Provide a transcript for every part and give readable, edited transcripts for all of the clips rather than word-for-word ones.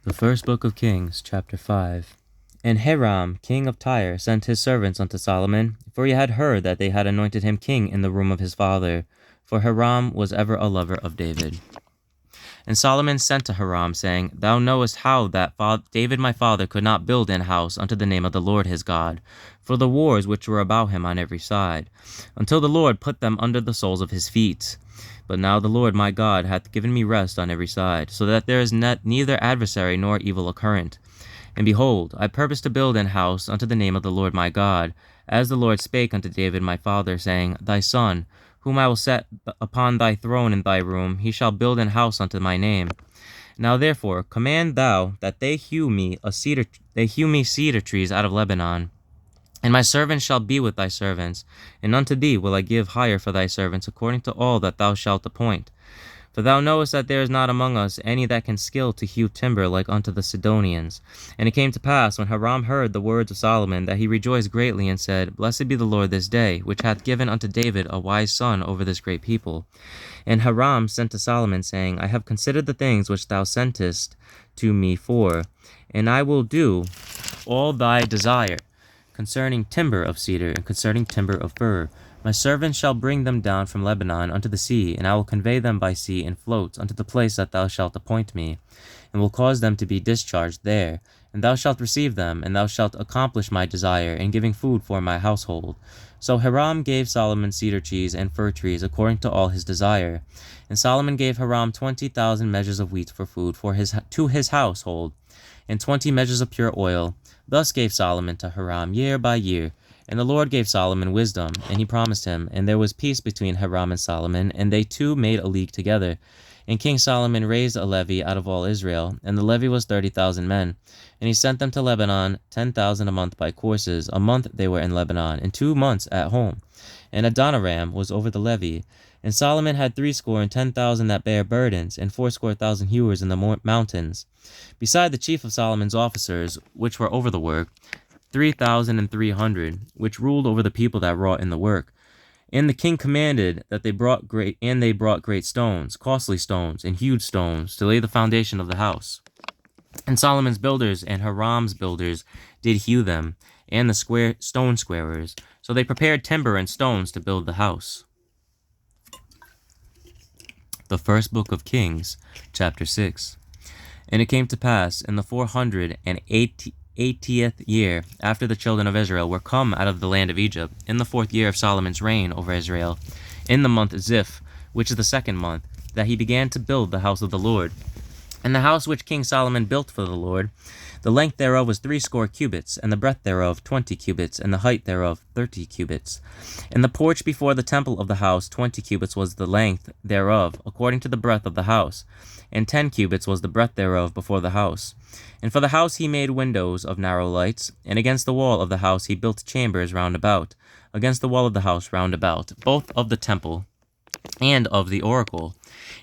The first book of Kings, chapter 5. And Hiram, king of Tyre, sent his servants unto Solomon, for he had heard that they had anointed him king in the room of his father, for Hiram was ever a lover of David. And Solomon sent to Hiram, saying, Thou knowest how that David my father could not build an house unto the name of the Lord his God, for the wars which were about him on every side, until the Lord put them under the soles of his feet. But now the Lord my God hath given me rest on every side, so that there is neither adversary nor evil occurrent. And behold, I purpose to build an house unto the name of the Lord my God, as the Lord spake unto David my father, saying, Thy son, whom I will set upon thy throne in thy room, he shall build an house unto my name. Now therefore command thou that they hew me cedar trees out of Lebanon. And my servants shall be with thy servants, and unto thee will I give hire for thy servants according to all that thou shalt appoint. For thou knowest that there is not among us any that can skill to hew timber like unto the Sidonians. And it came to pass, when Hiram heard the words of Solomon, that he rejoiced greatly, and said, Blessed be the Lord this day, which hath given unto David a wise son over this great people. And Hiram sent to Solomon, saying, I have considered the things which thou sentest to me for, and I will do all thy desire concerning timber of cedar, and concerning timber of fir. My servants shall bring them down from Lebanon unto the sea, and I will convey them by sea in floats unto the place that thou shalt appoint me, and will cause them to be discharged there. And thou shalt receive them, and thou shalt accomplish my desire in giving food for my household. So Hiram gave Solomon cedar trees and fir trees according to all his desire. And Solomon gave Hiram 20,000 measures of wheat for food to his household, and 20 measures of pure oil. Thus gave Solomon to Hiram year by year. And the Lord gave Solomon wisdom, and he promised him. And there was peace between Hiram and Solomon, and they two made a league together. And King Solomon raised a levy out of all Israel, and the levy was 30,000 men. And he sent them to Lebanon, 10,000 a month by courses. A month they were in Lebanon, and 2 months at home. And Adoniram was over the levy. And Solomon had 10,000 that bare burdens, and 80,000 hewers in the mountains. Beside the chief of Solomon's officers, which were over the work, 3,300, which ruled over the people that wrought in the work. And the king commanded that they brought great stones, costly stones, and huge stones, to lay the foundation of the house. And Solomon's builders and Hiram's builders did hew them, and the stone squarers. So they prepared timber and stones to build the house. The first book of Kings, chapter 6. And it came to pass in the 480th year, after the children of Israel were come out of the land of Egypt, in the 4th year of Solomon's reign over Israel, in the month Ziph, which is the 2nd month, that he began to build the house of the Lord. And the house which King Solomon built for the Lord, the length thereof was 60 cubits, and the breadth thereof 20 cubits, and the height thereof 30 cubits. And the porch before the temple of the house 20 cubits was the length thereof, according to the breadth of the house, and 10 cubits was the breadth thereof before the house. And for the house he made windows of narrow lights, and against the wall of the house he built chambers round about, against the wall of the house round about, both of the temple and of the oracle.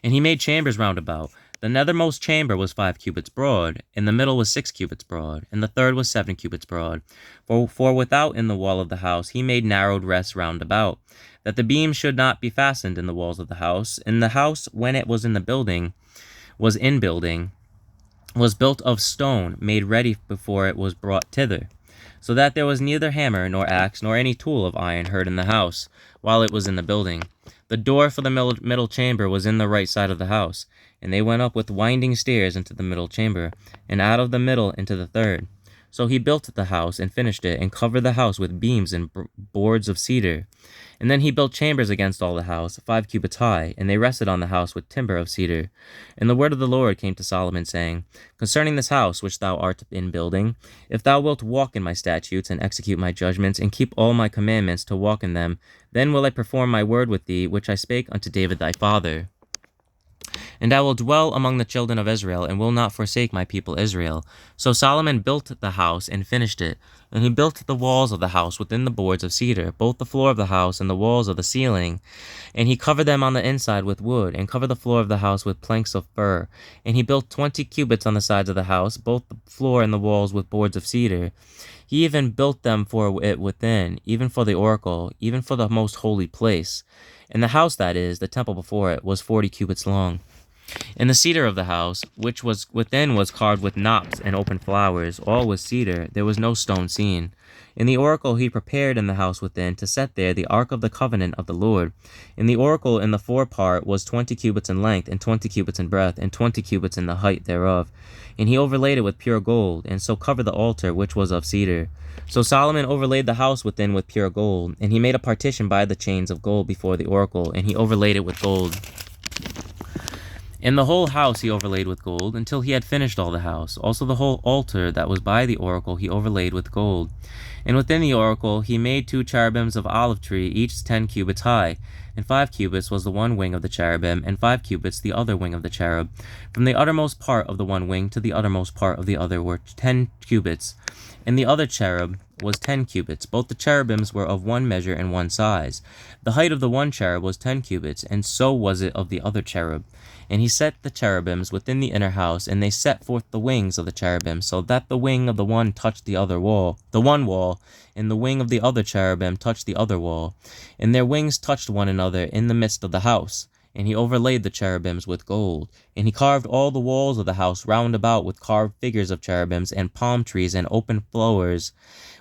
And he made chambers round about. The nethermost chamber was 5 cubits broad, and the middle was 6 cubits broad, and the third was 7 cubits broad. For without in the wall of the house he made narrowed rests round about, that the beams should not be fastened in the walls of the house. And the house, when it was in building, was built of stone, made ready before it was brought thither, so that there was neither hammer nor axe nor any tool of iron heard in the house, while it was in the building. The door for the middle chamber was in the right side of the house, and they went up with winding stairs into the middle chamber, and out of the middle into the third. So he built the house and finished it, and covered the house with beams and boards of cedar. And then he built chambers against all the house, 5 cubits high, and they rested on the house with timber of cedar. And the word of the Lord came to Solomon, saying, Concerning this house which thou art in building, if thou wilt walk in my statutes, and execute my judgments, and keep all my commandments to walk in them, then will I perform my word with thee, which I spake unto David thy father. And I will dwell among the children of Israel, and will not forsake my people Israel. So Solomon built the house and finished it. And he built the walls of the house within the boards of cedar, both the floor of the house and the walls of the ceiling. And he covered them on the inside with wood, and covered the floor of the house with planks of fir. And he built 20 cubits on the sides of the house, both the floor and the walls with boards of cedar. He even built them for it within, even for the oracle, even for the most holy place. And the house, that is, the temple before it, was 40 cubits long. And the cedar of the house, which was within, was carved with knops and open flowers. All was cedar. There was no stone seen. In the oracle he prepared in the house within to set there the ark of the covenant of the Lord. In the oracle in the forepart was 20 cubits in length, and 20 cubits in breadth, and 20 cubits in the height thereof. And he overlaid it with pure gold, and so covered the altar which was of cedar. So Solomon overlaid the house within with pure gold, and he made a partition by the chains of gold before the oracle, and he overlaid it with gold. And the whole house he overlaid with gold, until he had finished all the house. Also the whole altar that was by the oracle he overlaid with gold. And within the oracle he made 2 cherubims of olive tree, each 10 cubits high. And 5 cubits was the one wing of the cherubim, and 5 cubits the other wing of the cherub. From the uttermost part of the one wing to the uttermost part of the other were 10 cubits. And the other cherub was 10 cubits. Both the cherubims were of one measure and one size. The height of the one cherub was 10 cubits, and so was it of the other cherub. And he set the cherubims within the inner house, and they set forth the wings of the cherubim, so that the wing of the one touched the one wall, and the wing of the other cherubim touched the other wall. And their wings touched one another in the midst of the house. And he overlaid the cherubims with gold. And he carved all the walls of the house round about with carved figures of cherubims, and palm trees, and open flowers,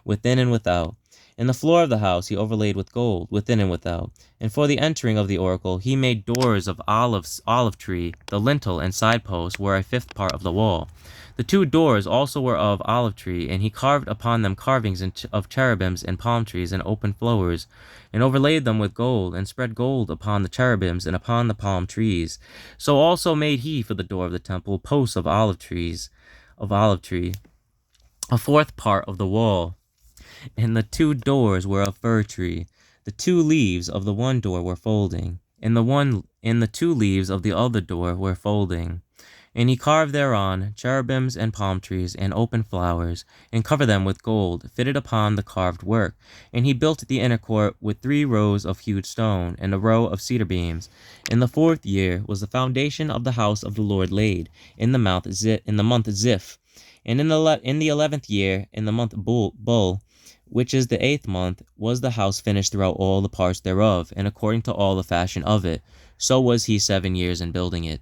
within and without. And the floor of the house he overlaid with gold, within and without. And for the entering of the oracle he made doors of olive tree. The lintel and side posts were a 5th part of the wall. The 2 doors also were of olive tree, and he carved upon them carvings of cherubims and palm trees and open flowers, and overlaid them with gold, and spread gold upon the cherubims and upon the palm trees. So also made he for the door of the temple posts of olive tree, a 4th part of the wall. And the 2 doors were of fir tree. The 2 leaves of the one door were folding, and the 2 leaves of the other door were folding. And he carved thereon cherubims and palm trees and open flowers, and covered them with gold, fitted upon the carved work. And he built the inner court with 3 rows of hewed stone, and a row of cedar beams. In the 4th year was the foundation of the house of the Lord laid, in the month Ziph. And in the 11th year, in the month Bul, which is the 8th month, was the house finished throughout all the parts thereof, and according to all the fashion of it. So was he 7 years in building it.